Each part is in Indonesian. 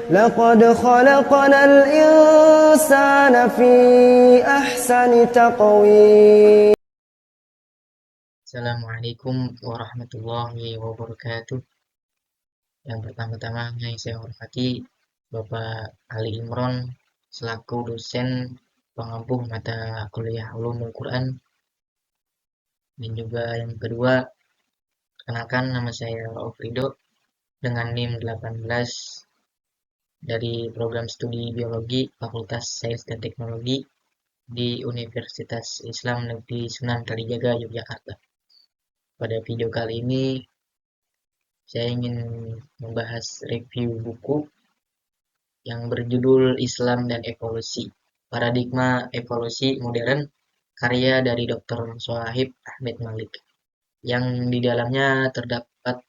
لقد خلقنا الإنسان في أحسن تقويم. Assalamualaikum warahmatullahi wabarakatuh. Yang pertama-tama yang saya hormati Bapak Ali Imron selaku dosen pengampu mata kuliah Ulumul Quran, dan juga yang kedua, kenalkan nama saya Rauf Ridho dengan NIM 18 dari program studi biologi Fakultas Sains dan Teknologi di Universitas Islam Negeri Sunan Kalijaga, Yogyakarta. Pada video kali ini saya ingin membahas review buku yang berjudul Islam dan Evolusi, Paradigma Evolusi Modern, karya dari Dr. Sohaib Ahmed Malik, yang di dalamnya terdapat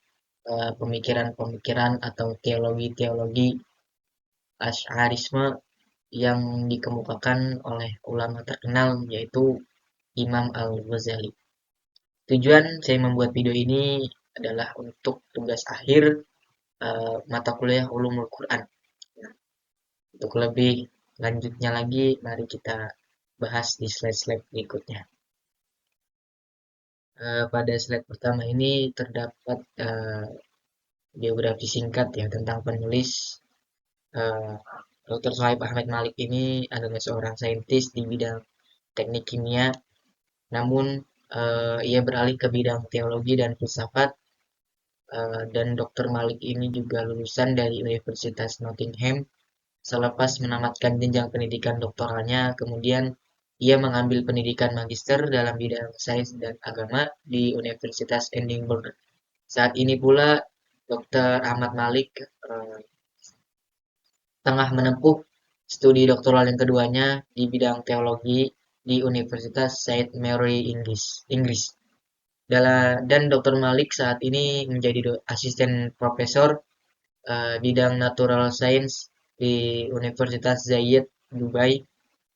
pemikiran-pemikiran atau teologi-teologi Asy'arisme yang dikemukakan oleh ulama terkenal yaitu Imam Al-Ghazali. Tujuan saya membuat video ini adalah untuk tugas akhir mata kuliah Ulumul Quran. Untuk lebih lanjutnya lagi, mari kita bahas di slide-slide berikutnya. Pada slide pertama ini terdapat biografi singkat ya tentang penulis. Dr. Sohaib Ahmed Malik ini adalah seorang saintis di bidang teknik kimia, namun ia beralih ke bidang teologi dan filsafat. Dan Dr. Malik ini juga lulusan dari Universitas Nottingham. Selepas menamatkan jenjang pendidikan doktoralnya, kemudian ia mengambil pendidikan magister dalam bidang sains dan agama di Universitas Edinburgh. Saat ini pula Dr. Ahmad Malik tengah menempuh studi doktoral yang keduanya di bidang teologi di Universitas Saint Mary Inggris. Dan Dr. Malik saat ini menjadi asisten profesor bidang natural science di Universitas Zayed, Dubai.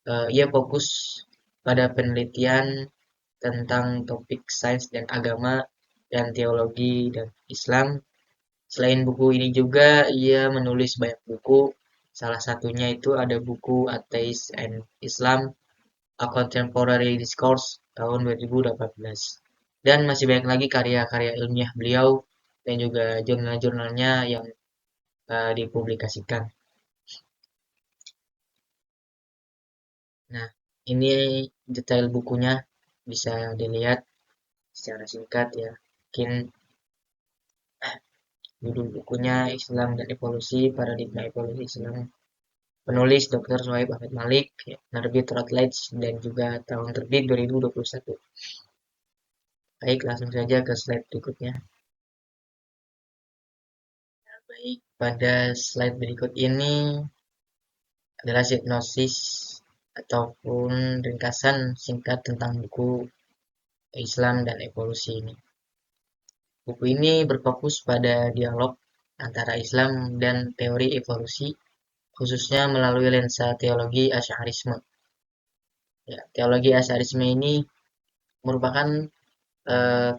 Ia fokus pada penelitian tentang topik sains dan agama dan teologi dan Islam. Selain buku ini juga ia menulis banyak buku. Salah satunya itu ada buku Atheist and Islam, A Contemporary Discourse tahun 2018. Dan masih banyak lagi karya-karya ilmiah beliau dan juga jurnal-jurnalnya yang dipublikasikan. Nah, ini detail bukunya bisa dilihat secara singkat ya. Mungkin judul bukunya Islam dan Evolusi, Paradigma Evolusi Islam. Penulis Dr. Sohaib Ahmed Malik, ya, penerbit Routledge, dan juga tahun terbit 2021. Baik, langsung saja ke slide berikutnya. Baik, pada slide berikut ini adalah hipnosis ataupun ringkasan singkat tentang buku Islam dan Evolusi ini. Buku ini berfokus pada dialog antara Islam dan teori evolusi, khususnya melalui lensa teologi Asy'arisme. Ya, teologi Asy'arisme ini merupakan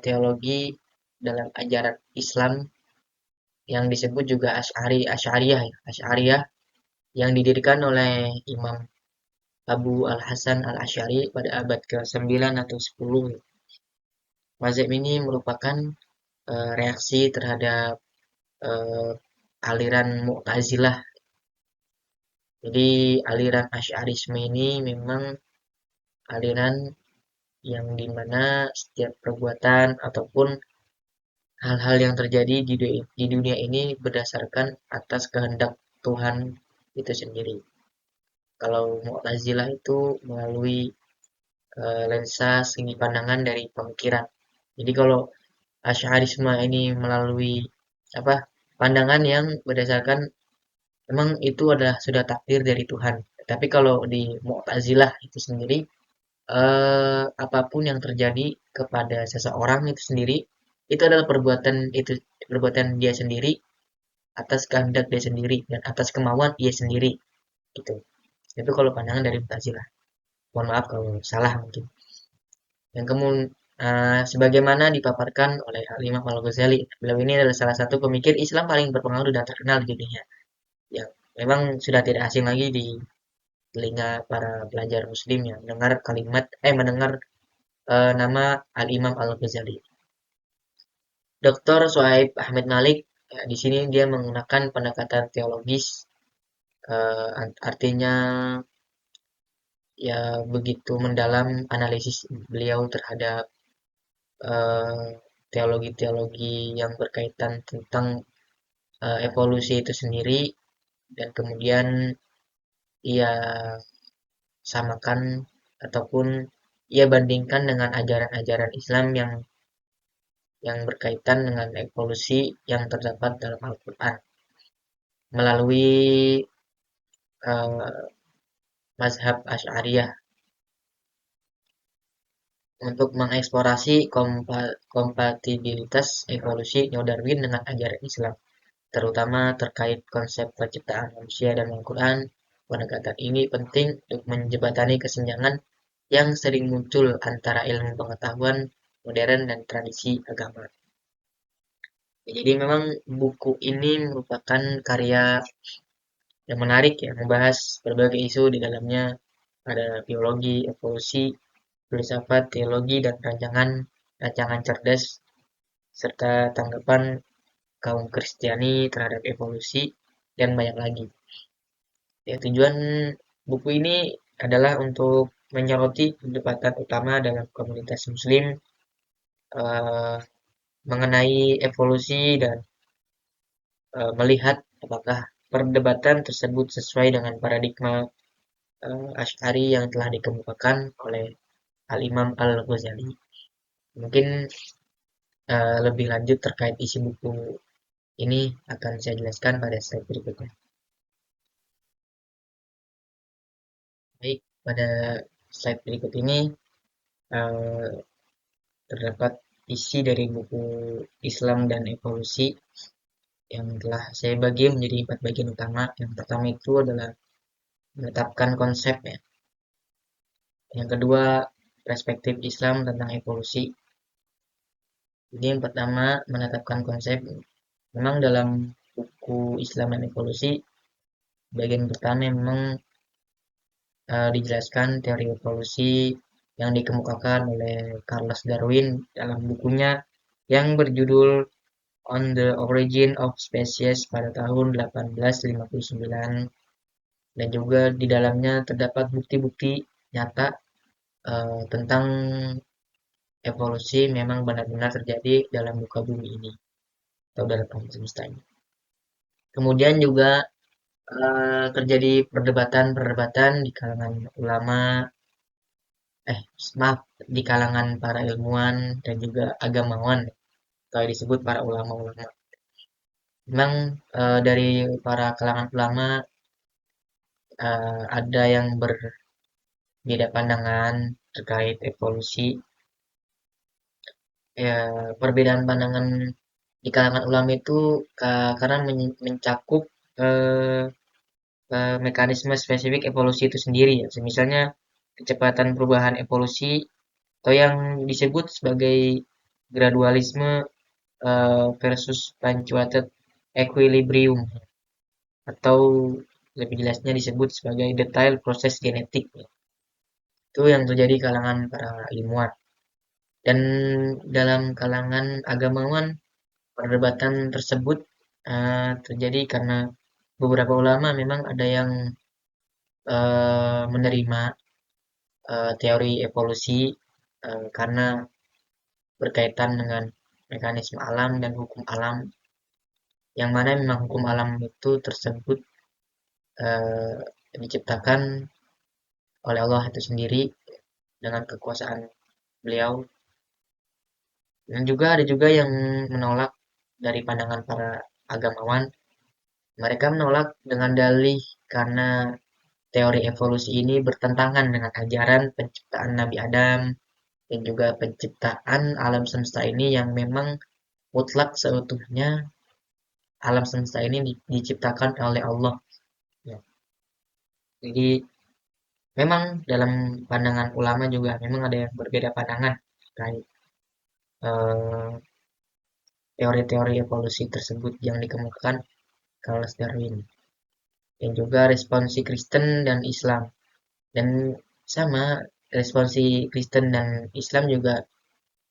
teologi dalam ajaran Islam yang disebut juga Asy'ariyah yang didirikan oleh Imam Abu Al-Hasan Al-Asy'ari pada abad ke-9 atau 10. Mazhab ini merupakan reaksi terhadap aliran Mu'tazilah. Jadi aliran Asy'arisme ini memang aliran yang dimana setiap perbuatan ataupun hal-hal yang terjadi di dunia ini berdasarkan atas kehendak Tuhan itu sendiri. Kalau Mu'tazilah itu melalui lensa segi pandangan dari pemikiran. Jadi kalau Asy'arisme ini melalui pandangan yang berdasarkan memang itu adalah sudah takdir dari Tuhan. Tapi kalau di Mu'tazilah itu sendiri apapun yang terjadi kepada seseorang itu sendiri itu adalah perbuatan dia sendiri atas kehendak dia sendiri dan atas kemauan dia sendiri gitu. Itu kalau pandangan dari Mu'tazilah. Mohon maaf kalau salah mungkin. Yang kemudian sebagaimana dipaparkan oleh Imam Al-Ghazali, beliau ini adalah salah satu pemikir Islam paling berpengaruh dan terkenal di dunia. Yang memang sudah tidak asing lagi di telinga para pelajar muslim yang mendengar nama Al-Imam Al-Ghazali. Dr. Sohaib Ahmed Malik, ya, di sini dia menggunakan pendekatan teologis, artinya ya begitu mendalam analisis beliau terhadap eh, teologi-teologi yang berkaitan tentang evolusi itu sendiri, dan kemudian ia samakan ataupun ia bandingkan dengan ajaran-ajaran Islam yang berkaitan dengan evolusi yang terdapat dalam Al-Quran melalui eh, mazhab Asy'ariyah untuk mengeksplorasi kompatibilitas evolusi Neo-Darwin dengan ajaran Islam, terutama terkait konsep penciptaan manusia dan Al-Quran. Pendekatan ini penting untuk menjembatani kesenjangan yang sering muncul antara ilmu pengetahuan modern dan tradisi agama. Jadi memang buku ini merupakan karya yang menarik ya, membahas berbagai isu di dalamnya. Ada biologi, evolusi, filsafat, teologi, dan rancangan cerdas, serta tanggapan kaum Kristiani terhadap evolusi, dan banyak lagi. Ya, tujuan buku ini adalah untuk menyoroti perdebatan utama dalam komunitas Muslim eh, mengenai evolusi dan melihat apakah perdebatan tersebut sesuai dengan paradigma Asy'ari yang telah dikemukakan oleh Al-Imam Al-Ghazali. Mungkin lebih lanjut terkait isi buku ini akan saya jelaskan pada slide berikutnya. Baik, pada slide berikut ini eh, terdapat isi dari buku Islam dan Evolusi yang telah saya bagi menjadi 4 bagian utama. Yang pertama itu adalah menetapkan konsep ya. Yang kedua, perspektif Islam tentang evolusi. Jadi yang pertama, menetapkan konsep. Memang dalam buku Islam dan Evolusi, bagian pertama memang dijelaskan teori evolusi yang dikemukakan oleh Charles Darwin dalam bukunya yang berjudul On the Origin of Species pada tahun 1859, dan juga di dalamnya terdapat bukti-bukti nyata tentang evolusi memang benar-benar terjadi dalam muka bumi ini atau dalam alam semesta ini. Kemudian juga terjadi perdebatan-perdebatan di kalangan ulama, maaf, di kalangan para ilmuwan dan juga agamawan, atau disebut para ulama-ulama. Memang dari para kalangan ulama ada yang berbeda pandangan terkait evolusi. Ya, perbedaan pandangan di kalangan ulama itu karena mencakup eh, mekanisme spesifik evolusi itu sendiri ya. Misalnya kecepatan perubahan evolusi atau yang disebut sebagai gradualisme versus punctuated equilibrium, atau lebih jelasnya disebut sebagai detail proses genetik. Itu yang terjadi di kalangan para ilmuwan. Dan dalam kalangan agamawan, perdebatan tersebut terjadi karena beberapa ulama memang ada yang menerima teori evolusi karena berkaitan dengan mekanisme alam dan hukum alam, yang mana memang hukum alam itu tersebut eh, diciptakan oleh Allah itu sendiri dengan kekuasaan beliau. Dan juga ada juga yang menolak dari pandangan para agamawan. Mereka menolak dengan dalih karena teori evolusi ini bertentangan dengan ajaran penciptaan Nabi Adam dan juga penciptaan alam semesta ini yang memang mutlak seutuhnya. Alam semesta ini diciptakan oleh Allah. Ya. Jadi memang dalam pandangan ulama juga memang ada yang berbeda pandangan terkait eh, teori-teori evolusi tersebut yang dikemukakan Charles Darwin. dan juga responsi Kristen dan Islam. Dan sama, responsi Kristen dan Islam juga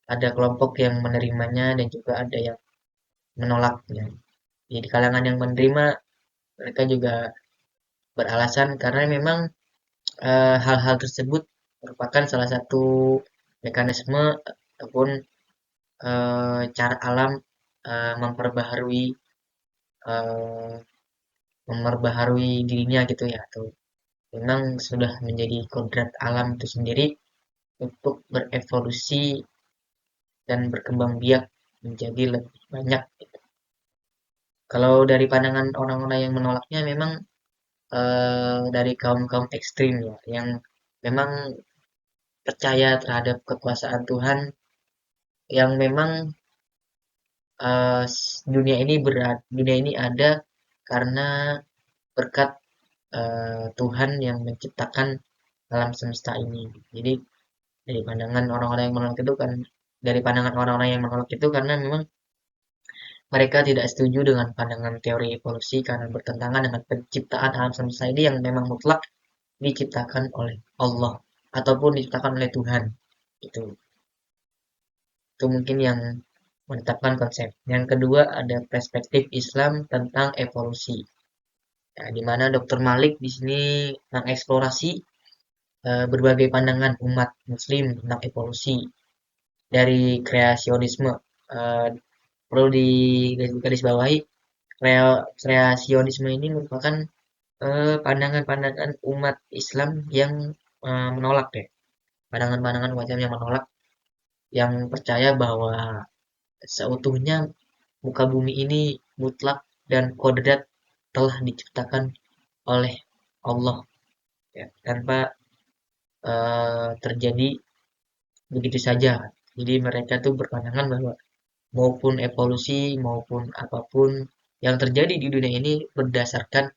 ada kelompok yang menerimanya dan juga ada yang menolaknya. Jadi di kalangan yang menerima, mereka juga beralasan karena memang hal-hal tersebut merupakan salah satu mekanisme ataupun cara alam memperbaharui eh, dirinya gitu ya, atau memang sudah menjadi kodrat alam itu sendiri untuk berevolusi dan berkembang biak menjadi lebih banyak. Kalau dari pandangan orang-orang yang menolaknya memang dari kaum-kaum ekstrim ya, yang memang percaya terhadap kekuasaan Tuhan, yang memang dunia ini ada karena berkat Tuhan yang menciptakan alam semesta ini. Jadi dari pandangan orang-orang yang menolak itu kan dari pandangan orang-orang yang menolak itu karena memang mereka tidak setuju dengan pandangan teori evolusi karena bertentangan dengan penciptaan alam semesta ini yang memang mutlak diciptakan oleh Allah ataupun diciptakan oleh Tuhan. Itu itu mungkin yang menetapkan konsep. Yang kedua ada perspektif Islam tentang evolusi. Nah, di mana Dr. Malik di sini mengeksplorasi berbagai pandangan umat Muslim tentang evolusi dari kreasionisme. Eh, Perlu digarisbawahi, kreasionisme ini merupakan pandangan-pandangan umat Islam yang menolak ya, pandangan-pandangan umat Islam yang menolak, yang percaya bahwa seutuhnya muka bumi ini mutlak dan kodrat telah diciptakan oleh Allah ya, tanpa terjadi begitu saja. Jadi mereka tuh berpandangan bahwa maupun evolusi maupun apapun yang terjadi di dunia ini berdasarkan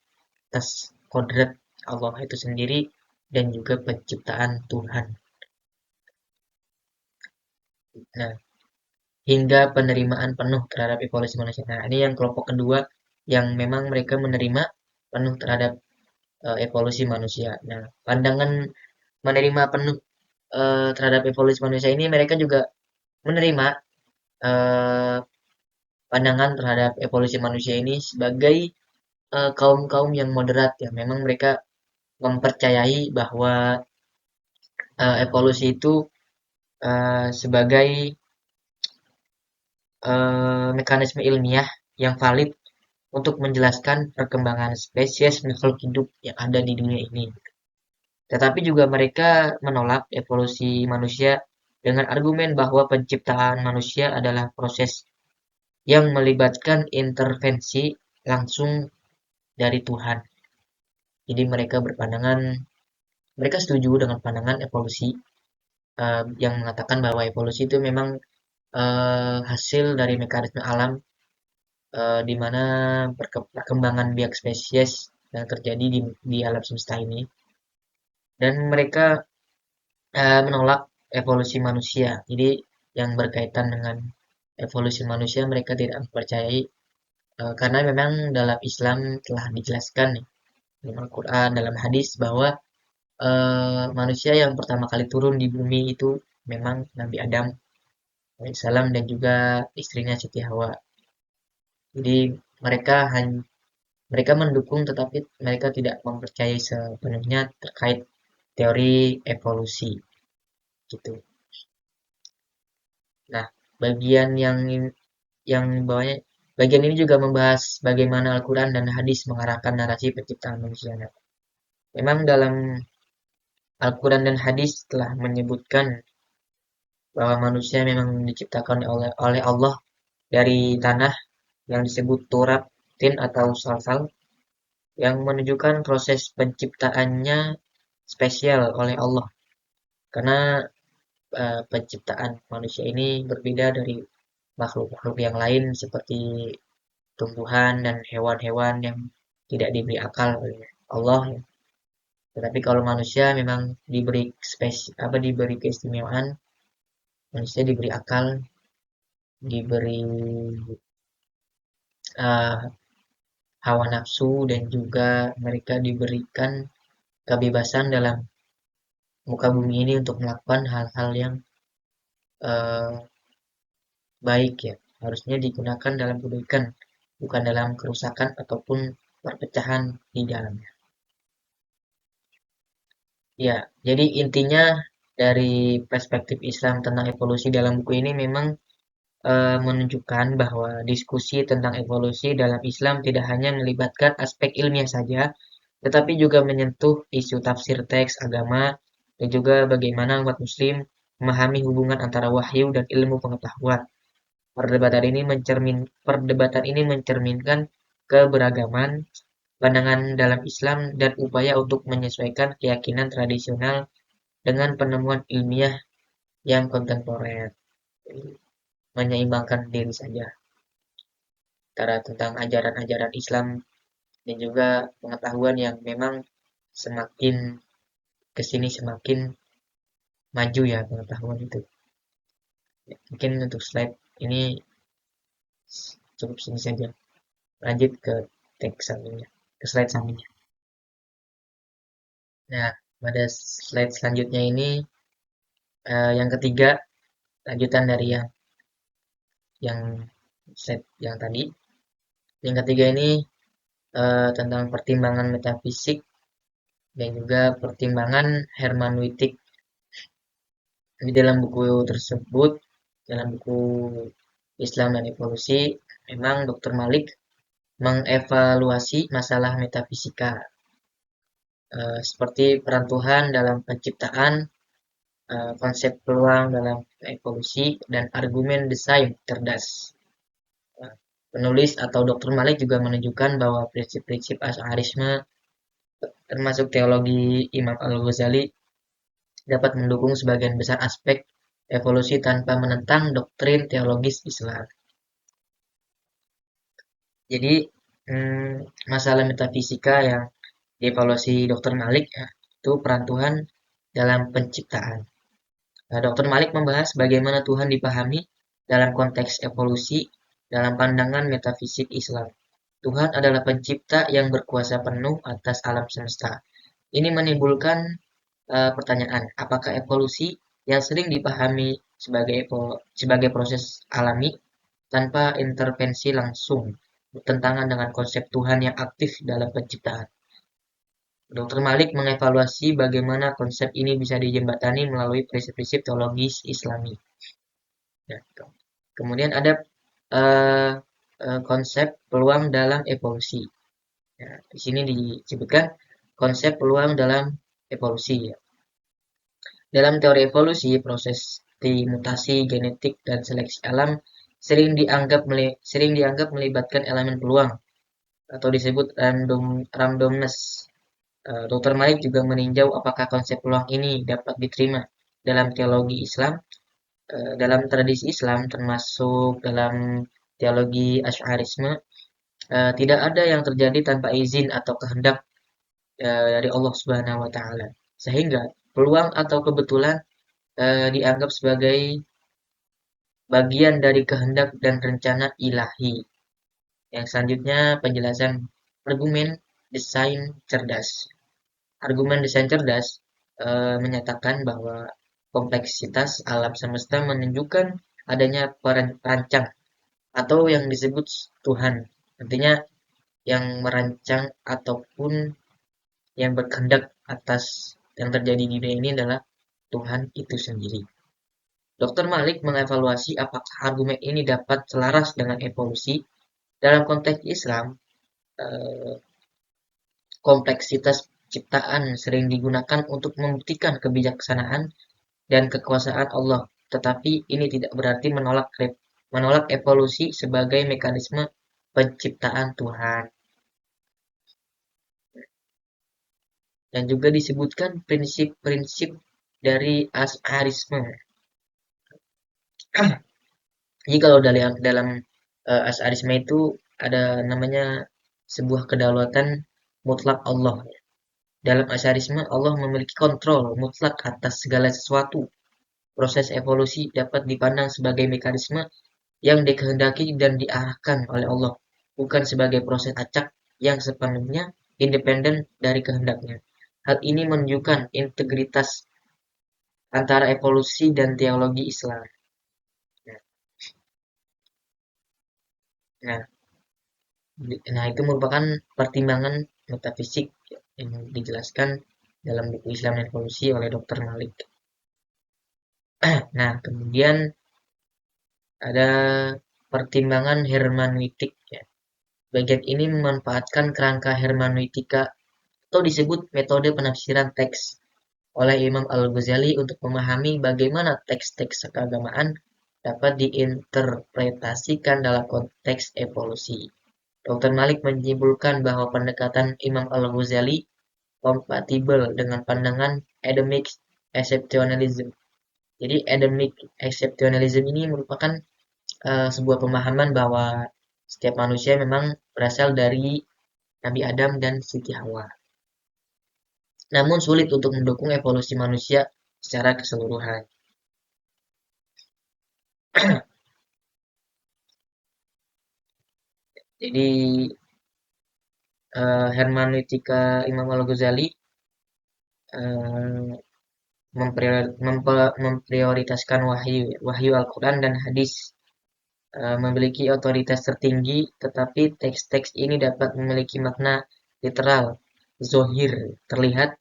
atas kodrat Allah itu sendiri dan juga penciptaan Tuhan. Nah, hingga penerimaan penuh terhadap evolusi manusia. Nah, ini yang kelompok kedua yang memang mereka menerima penuh terhadap evolusi manusia. Nah, pandangan menerima penuh terhadap evolusi manusia ini mereka juga menerima eh, pandangan terhadap evolusi manusia ini sebagai kaum-kaum yang moderat yang memang mereka mempercayai bahwa evolusi itu sebagai mekanisme ilmiah yang valid untuk menjelaskan perkembangan spesies makhluk hidup yang ada di dunia ini. Tetapi juga mereka menolak evolusi manusia dengan argumen bahwa penciptaan manusia adalah proses yang melibatkan intervensi langsung dari Tuhan. Jadi mereka setuju dengan pandangan evolusi yang mengatakan bahwa evolusi itu memang hasil dari mekanisme alam di mana perkembangan biak spesies yang terjadi di alam semesta ini, dan mereka menolak evolusi manusia. Jadi yang berkaitan dengan evolusi manusia mereka tidak mempercayai karena memang dalam Islam telah dijelaskan nih, dalam Al-Quran, dalam hadis bahwa manusia yang pertama kali turun di bumi itu memang Nabi Adam alaihissalam dan juga istrinya Siti Hawa. Jadi mereka mereka mendukung tetapi mereka tidak mempercayai sepenuhnya terkait teori evolusi gitu. Nah, bagian yang bawahnya bagian ini juga membahas bagaimana Al-Quran dan hadis mengarahkan narasi penciptaan manusia. Nah, memang dalam Al-Quran dan hadis telah menyebutkan bahwa manusia memang diciptakan oleh Allah dari tanah yang disebut turab, tin atau salsal, yang menunjukkan proses penciptaannya spesial oleh Allah. Karena penciptaan manusia ini berbeda dari makhluk-makhluk yang lain seperti tumbuhan dan hewan-hewan yang tidak diberi akal oleh Allah. Tetapi kalau manusia memang diberi keistimewaan, manusia diberi akal, diberi uh, hawa nafsu dan juga mereka diberikan kebebasan dalam muka bumi ini untuk melakukan hal-hal yang eh, baik ya. Harusnya digunakan dalam kebaikan, bukan dalam kerusakan ataupun perpecahan di dalamnya. Ya, jadi intinya dari perspektif Islam tentang evolusi dalam buku ini memang menunjukkan bahwa diskusi tentang evolusi dalam Islam tidak hanya melibatkan aspek ilmiah saja, tetapi juga menyentuh isu tafsir teks agama dan juga bagaimana umat Muslim memahami hubungan antara wahyu dan ilmu pengetahuan. Perdebatan ini mencerminkan keberagaman pandangan dalam Islam dan upaya untuk menyesuaikan keyakinan tradisional dengan penemuan ilmiah yang kontemporer. Menyeimbangkan diri saja antara tentang ajaran-ajaran Islam dan juga pengetahuan yang memang semakin kesini semakin maju ya pengetahuan itu. Mungkin untuk slide ini cukup sini saja. Lanjut ke teks selanjutnya, ke slide selanjutnya. Nah, pada slide selanjutnya ini yang ketiga, lanjutan dari yang slide yang tadi. Yang ketiga ini tentang pertimbangan metafisik dan juga pertimbangan hermeneutik. Di dalam buku tersebut, dalam buku Islam dan Evolusi, memang Dr. Malik mengevaluasi masalah metafisika seperti peran Tuhan dalam penciptaan, konsep peluang dalam evolusi, dan argumen desain cerdas. Penulis atau Dr. Malik juga menunjukkan bahwa prinsip-prinsip Asy'arisme termasuk teologi Imam Al-Ghazali dapat mendukung sebagian besar aspek evolusi tanpa menentang doktrin teologis Islam. Jadi masalah metafisika yang dievaluasi Dr. Malik ya, itu peran Tuhan dalam penciptaan. Nah, Dr. Malik membahas bagaimana Tuhan dipahami dalam konteks evolusi dalam pandangan metafisik Islam. Tuhan adalah pencipta yang berkuasa penuh atas alam semesta. Ini menimbulkan pertanyaan, apakah evolusi yang sering dipahami sebagai proses alami tanpa intervensi langsung bertentangan dengan konsep Tuhan yang aktif dalam penciptaan. Dr. Malik mengevaluasi bagaimana konsep ini bisa dijembatani melalui prinsip-prinsip teologis Islami. Ya, kemudian ada uh, konsep peluang dalam evolusi. Ya, di sini disebutkan konsep peluang dalam evolusi. Ya. Dalam teori evolusi, proses mutasi genetik dan seleksi alam sering dianggap melibatkan elemen peluang atau disebut randomness. Dr. Malik juga meninjau apakah konsep peluang ini dapat diterima dalam teologi Islam, dalam tradisi Islam termasuk dalam teologi Asy'arisme. Tidak ada yang terjadi tanpa izin atau kehendak dari Allah Subhanahu wa taala. Sehingga peluang atau kebetulan dianggap sebagai bagian dari kehendak dan rencana ilahi. Yang selanjutnya penjelasan argumen desain cerdas. Argumen desain cerdas menyatakan bahwa kompleksitas alam semesta menunjukkan adanya perancang atau yang disebut Tuhan. Artinya yang merancang ataupun yang berkehendak atas yang terjadi di dunia ini adalah Tuhan itu sendiri. Dr. Malik mengevaluasi apakah argumen ini dapat selaras dengan evolusi. Dalam konteks Islam, kompleksitas ciptaan sering digunakan untuk membuktikan kebijaksanaan dan kekuasaan Allah, tetapi ini tidak berarti menolak evolusi sebagai mekanisme penciptaan Tuhan. Dan juga disebutkan prinsip-prinsip dari Asy'arisme. Jadi kalau dalam Asy'arisme itu ada namanya sebuah kedaulatan mutlak Allah. Dalam Asy'arisme Allah memiliki kontrol mutlak atas segala sesuatu. Proses evolusi dapat dipandang sebagai mekanisme yang dikehendaki dan diarahkan oleh Allah, bukan sebagai proses acak yang sepenuhnya independen dari kehendaknya. Hal ini menunjukkan integritas antara evolusi dan teologi Islam. Nah, nah, itu merupakan pertimbangan metafisik yang dijelaskan dalam buku Islam dan Evolusi oleh Dr. Malik. Nah, kemudian ada pertimbangan hermeneutik ya. Bagian ini memanfaatkan kerangka hermeneutika atau disebut metode penafsiran teks oleh Imam Al-Ghazali untuk memahami bagaimana teks-teks keagamaan dapat diinterpretasikan dalam konteks evolusi. Dr. Malik menyimpulkan bahwa pendekatan Imam Al-Ghazali kompatibel dengan pandangan Adamic Exceptionalism. Jadi Adamic Exceptionalism ini merupakan sebuah pemahaman bahwa setiap manusia memang berasal dari Nabi Adam dan Siti Hawa. Namun sulit untuk mendukung evolusi manusia secara keseluruhan. Jadi hermeneutika Imam Al-Ghazali eh, memprioritaskan wahyu Al-Quran dan hadis, memiliki otoritas tertinggi, tetapi teks-teks ini dapat memiliki makna literal, zohir, terlihat,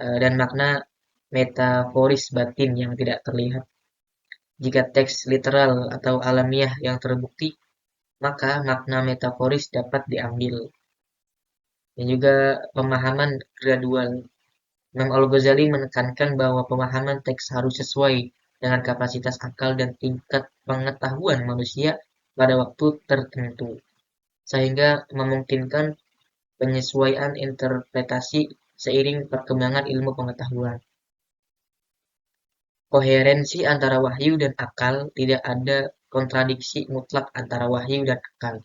dan makna metaforis batin yang tidak terlihat. Jika teks literal atau alamiah yang terbukti, maka makna metaforis dapat diambil. Dan juga pemahaman gradual. Imam Al-Ghazali menekankan bahwa pemahaman teks harus sesuai dengan kapasitas akal dan tingkat pengetahuan manusia pada waktu tertentu, sehingga memungkinkan penyesuaian interpretasi seiring perkembangan ilmu pengetahuan. Koherensi antara wahyu dan akal, tidak ada kontradiksi mutlak antara wahyu dan akal.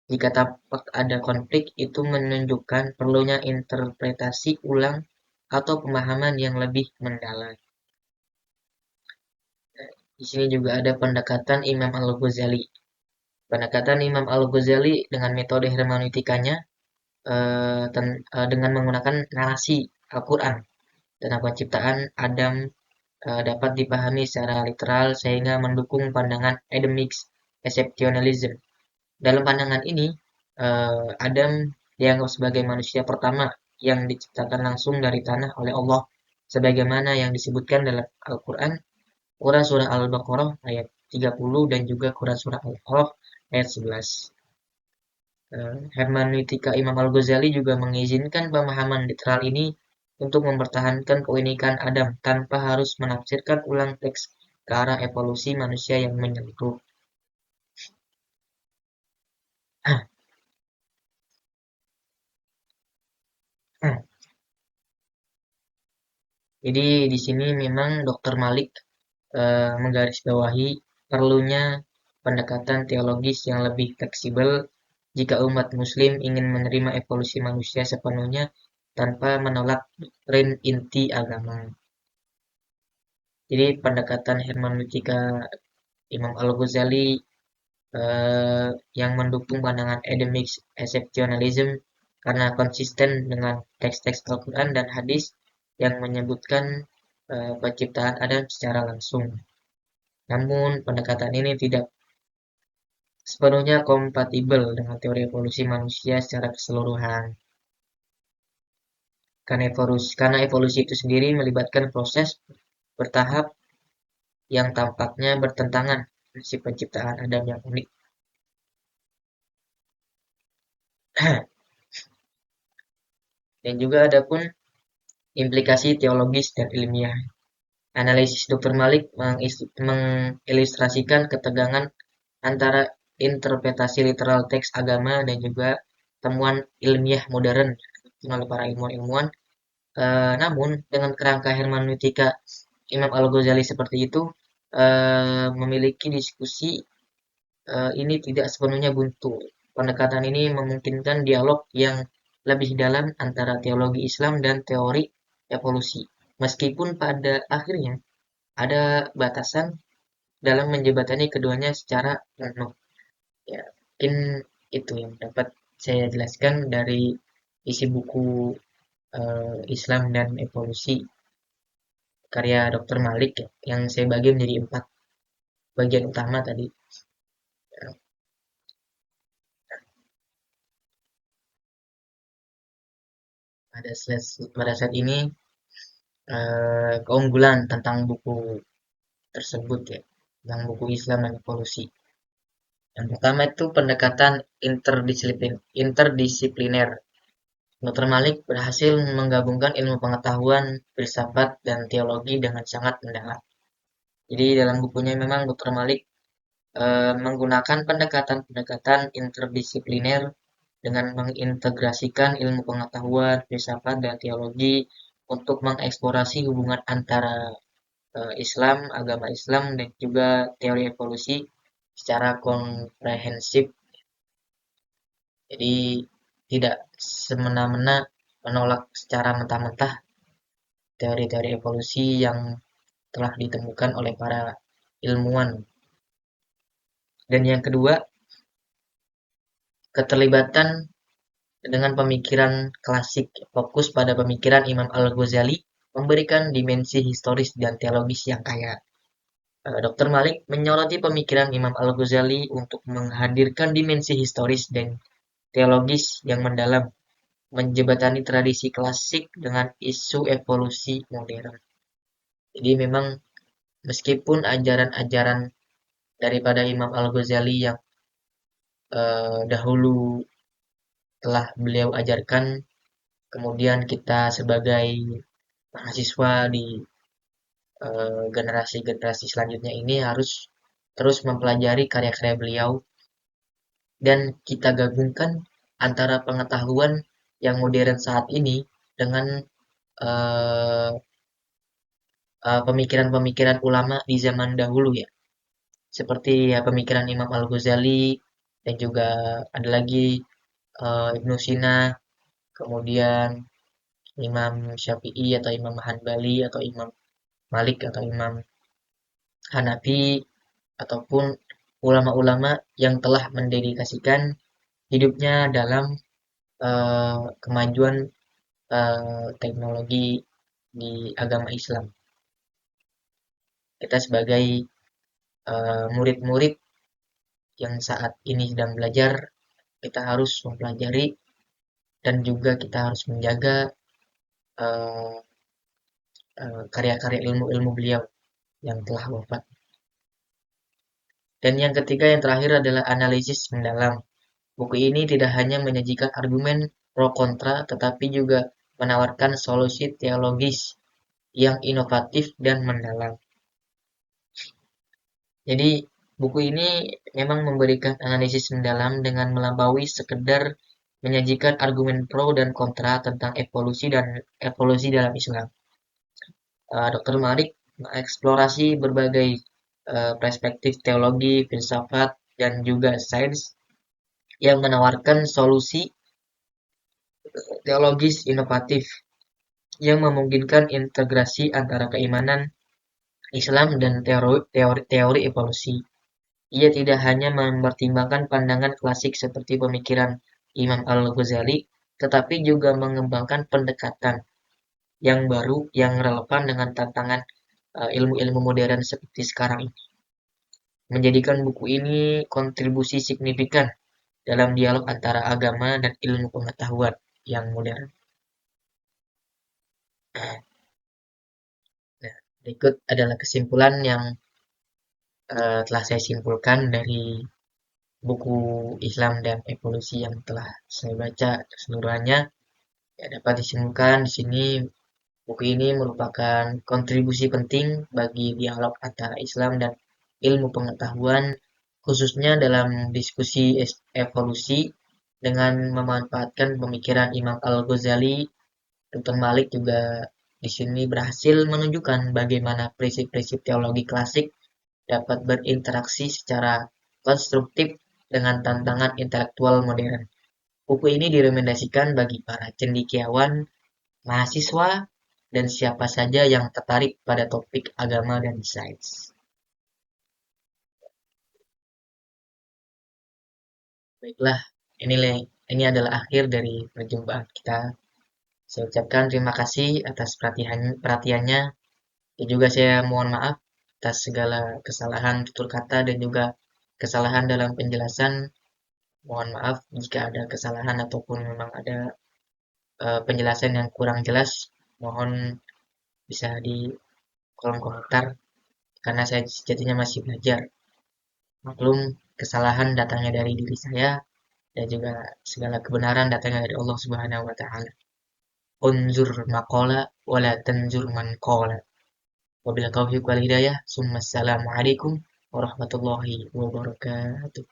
Jika tampak ada konflik, itu menunjukkan perlunya interpretasi ulang atau pemahaman yang lebih mendalam. Di sini juga ada pendekatan Imam Al-Ghazali. Pendekatan Imam Al-Ghazali dengan metode hermeneutikanya dengan menggunakan narasi Al-Quran tentang penciptaan Adam dapat dipahami secara literal sehingga mendukung pandangan Adamic Exceptionalism. Dalam pandangan ini, Adam dianggap sebagai manusia pertama yang diciptakan langsung dari tanah oleh Allah, sebagaimana yang disebutkan dalam Al-Quran, Quran Surah Al-Baqarah ayat 30 dan juga Quran Surah Al-A'raf ayat 11. Hermeneutika Imam Al-Ghazali juga mengizinkan pemahaman literal ini untuk mempertahankan keunikan Adam tanpa harus menafsirkan ulang teks ke arah evolusi manusia yang menyeluruh. Jadi di sini memang Dr. Malik menggarisbawahi perlunya pendekatan teologis yang lebih fleksibel jika umat muslim ingin menerima evolusi manusia sepenuhnya tanpa menolak doktrin inti agama. Jadi pendekatan hermeneutika Imam Al-Ghazali yang mendukung pandangan Adamic Exceptionalism karena konsisten dengan teks-teks Al-Quran dan hadis yang menyebutkan penciptaan Adam secara langsung. Namun, pendekatan ini tidak sepenuhnya kompatibel dengan teori evolusi manusia secara keseluruhan. Karena evolusi itu sendiri melibatkan proses bertahap yang tampaknya bertentangan dengan prinsip penciptaan Adam yang unik. Dan juga ada pun implikasi teologis dan ilmiah. Analisis Dr. Malik mengilustrasikan ketegangan antara interpretasi literal teks agama dan juga temuan ilmiah modern oleh para ilmuwan. Namun dengan kerangka hermeneutika Imam Al-Ghazali seperti itu, memiliki diskusi ini tidak sepenuhnya buntu. Pendekatan ini memungkinkan dialog yang lebih dalam antara teologi Islam dan teori evolusi. Meskipun pada akhirnya ada batasan dalam menjembatani keduanya secara penuh. Ya, mungkin itu yang dapat saya jelaskan dari isi buku Islam dan Evolusi karya Dr. Malik ya, yang saya bagi menjadi 4 bagian utama tadi. Pada saat ini keunggulan tentang buku tersebut ya, tentang buku Islam dan Evolusi. Yang pertama itu pendekatan interdisipliner. Dr. Malik berhasil menggabungkan ilmu pengetahuan, filsafat, dan teologi dengan sangat mendalam. Jadi dalam bukunya memang Dr. Malik menggunakan pendekatan-pendekatan interdisipliner dengan mengintegrasikan ilmu pengetahuan, filsafat, dan teologi untuk mengeksplorasi hubungan antara Islam, agama Islam, dan juga teori evolusi secara komprehensif. Jadi tidak semena-mena menolak secara mentah-mentah teori-teori evolusi yang telah ditemukan oleh para ilmuwan. Dan yang kedua, keterlibatan dengan pemikiran klasik, fokus pada pemikiran Imam Al-Ghazali, memberikan dimensi historis dan teologis yang kaya. Dr. Malik menyoroti pemikiran Imam Al-Ghazali untuk menghadirkan dimensi historis dan teologis yang mendalam, menjembatani tradisi klasik dengan isu evolusi modern. Jadi memang meskipun ajaran-ajaran daripada Imam Al-Ghazali yang dahulu telah beliau ajarkan, kemudian kita sebagai mahasiswa di generasi-generasi selanjutnya ini harus terus mempelajari karya-karya beliau dan kita gabungkan antara pengetahuan yang modern saat ini dengan eh, pemikiran-pemikiran ulama di zaman dahulu ya. Seperti ya pemikiran Imam Al-Ghazali dan juga ada lagi Ibnu Sina, kemudian Imam Syafi'i atau Imam Hanbali atau Imam Malik atau Imam Hanafi ataupun ulama-ulama yang telah mendedikasikan hidupnya dalam kemajuan teknologi di agama Islam. Kita sebagai murid-murid yang saat ini sedang belajar, kita harus mempelajari dan juga kita harus menjaga uh, karya-karya ilmu-ilmu beliau yang telah wafat. Dan yang ketiga, yang terakhir adalah analisis mendalam. Buku ini tidak hanya menyajikan argumen pro kontra, tetapi juga menawarkan solusi teologis yang inovatif dan mendalam. Jadi, buku ini memang memberikan analisis mendalam dengan melampaui sekedar menyajikan argumen pro dan kontra tentang evolusi dalam Islam. Dr. Malik mengeksplorasi berbagai perspektif teologi, filsafat, dan juga sains yang menawarkan solusi teologis inovatif yang memungkinkan integrasi antara keimanan Islam dan teori evolusi. Ia tidak hanya mempertimbangkan pandangan klasik seperti pemikiran Imam Al-Ghazali, tetapi juga mengembangkan pendekatan yang baru yang relevan dengan tantangan ilmu-ilmu modern seperti sekarang ini. Menjadikan buku ini kontribusi signifikan dalam dialog antara agama dan ilmu pengetahuan yang modern. Nah, berikut adalah kesimpulan yang telah saya simpulkan dari buku Islam dan Evolusi yang telah saya baca keseluruhannya. Ya, dapat disimpulkan di sini buku ini merupakan kontribusi penting bagi dialog antara Islam dan ilmu pengetahuan, khususnya dalam diskusi evolusi dengan memanfaatkan pemikiran Imam Al-Ghazali. Dr. Malik juga di sini berhasil menunjukkan bagaimana prinsip-prinsip teologi klasik dapat berinteraksi secara konstruktif dengan tantangan intelektual modern. Buku ini direkomendasikan bagi para cendekiawan, mahasiswa, dan siapa saja yang tertarik pada topik agama dan sains. Baiklah, inilah ini adalah akhir dari perjumpaan kita. Saya ucapkan terima kasih atas perhatiannya, dan juga saya mohon maaf atas segala kesalahan tutur kata dan juga kesalahan dalam penjelasan. Mohon maaf jika ada kesalahan ataupun memang ada penjelasan yang kurang jelas. Mohon bisa di kolom komentar karena saya sejatinya masih belajar. Maklum, kesalahan datangnya dari diri saya dan juga segala kebenaran datangnya dari Allah Subhanahu wa taala. Unzur maqala wala tanzur man qala. Wabillahi taufiq wal hidayah. Assalamualaikum warahmatullahi wabarakatuh.